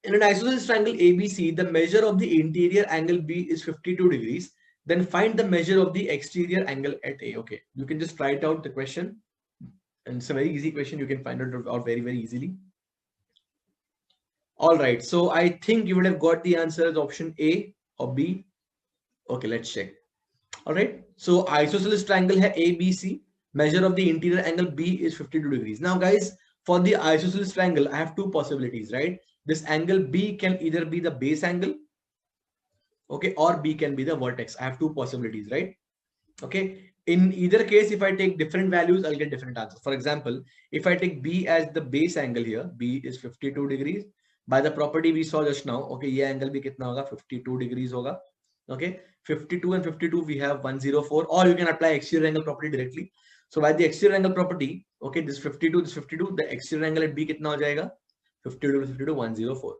In an isosceles triangle ABC, the measure of the interior angle B is 52 degrees. Then find the measure of the exterior angle at A. Okay, you can just write out the question. And it's a very easy question. You can find it out very, very easily. All right. So I think you would have got the answer as option A or B. Okay, let's check. All right. So isosceles triangle hai ABC. Measure of the interior angle B is 52 degrees. Now, guys, for the isosceles triangle, I have two possibilities, right? This angle B can either be the base angle, okay, or B can be the vertex. I have two possibilities, right? Okay. In either case, if I take different values, I'll get different answers. For example, if I take B as the base angle here, B is 52 degrees. By the property we saw just now, okay, ये angle भी कितना होगा? 52 degrees होगा. Okay, 52 and 52 we have 104, or you can apply exterior angle property directly. So by the exterior angle property, okay, this 52, this 52, the exterior angle at B कितना हो जाएगा? 52 to 52, 104.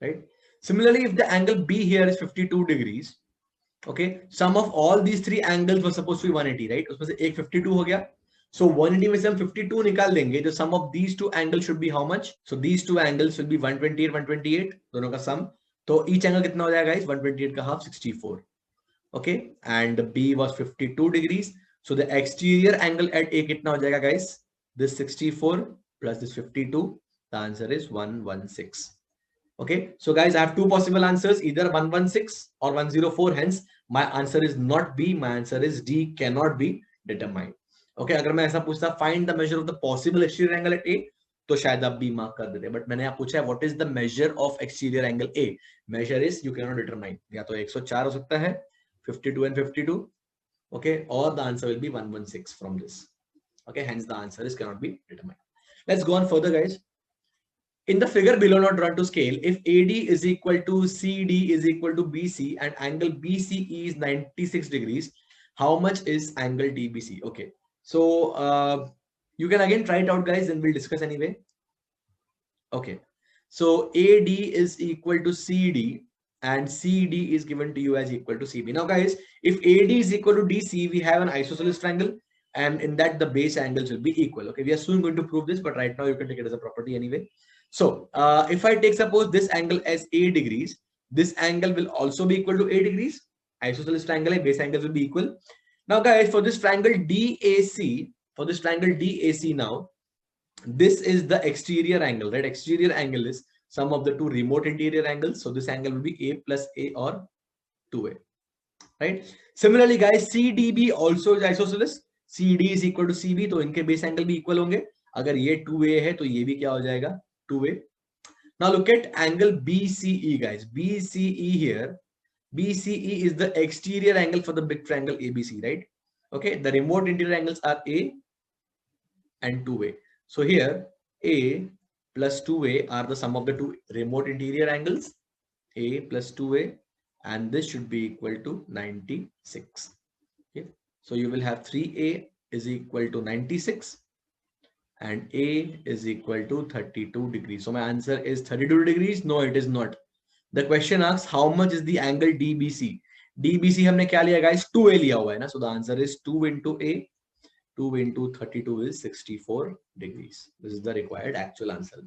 Right? Similarly, if the angle B here is 52 degrees, okay, sum of all these three angles was supposed to be 180, right? उसमें से एक 52 हो गया. So 180 में से हम 52 निकाल देंगे. The sum of these two angles should be how much? So these two angles will be 128, 128, दोनों का sum. तो each angle कितना हो जाएगा guys? 128 का half 64. Okay, and B was 52 degrees. So the exterior angle at A कितना हो जाएगा guys? This 64 plus this 52. The answer is 116. Okay, so guys, I have two possible answers, either 116 or 104. Hence, my answer is not B. My answer is D, cannot be determined. Okay, अगर मैं ऐसा पूछता find the measure of the possible exterior angle at A, तो शायद आप B mark कर देते. But मैंने आप पूछा है what is the measure of exterior angle A? Measure is you cannot determine. या तो 104 हो सकता है, 52 and 52. Okay, or the answer will be 116 from this. Okay, hence the answer is cannot be determined. Let's go on further, guys. In the figure below, not drawn to scale, if AD is equal to CD is equal to BC and angle BCE is 96 degrees, how much is angle DBC? Okay, so you can again try it out, guys, and we'll discuss anyway. Okay, so AD is equal to CD and CD is given to you as equal to CB. Now, guys, if AD is equal to DC, we have an isosceles triangle, and in that the base angles will be equal. Okay, we are soon going to prove this, but right now you can take it as a property anyway. So if I take suppose this angle as A degrees, this angle will also be equal to A degrees. Isosceles triangle, base angles will be equal. Now, guys, for this triangle DAC, now, this is the exterior angle, right? Exterior angle is sum of the two remote interior angles. So this angle will be A plus A or 2A, right? Similarly, guys, CDB also is isosceles. CD is equal to CB, तो इनके base angle भी equal होंगे. अगर ये 2A है तो ये भी क्या हो जाएगा? 2A. Now look at angle BCE, guys. BCE here. BCE is the exterior angle for the big triangle ABC, right? Okay, the remote interior angles are A and 2A. So here A plus 2A are the sum of the two remote interior angles, A plus 2A, and this should be equal to 96. Okay, so you will have 3A is equal to 96 and A is equal to 32 degrees. So my answer is 32 degrees. No, it is not. The question asks how much is the angle DBC. DBC हमने क्या लिया guys? 2A लिया हुआ है ना. So the answer is 2 into A. 2 into 32 is 64 degrees. This is the required actual answer.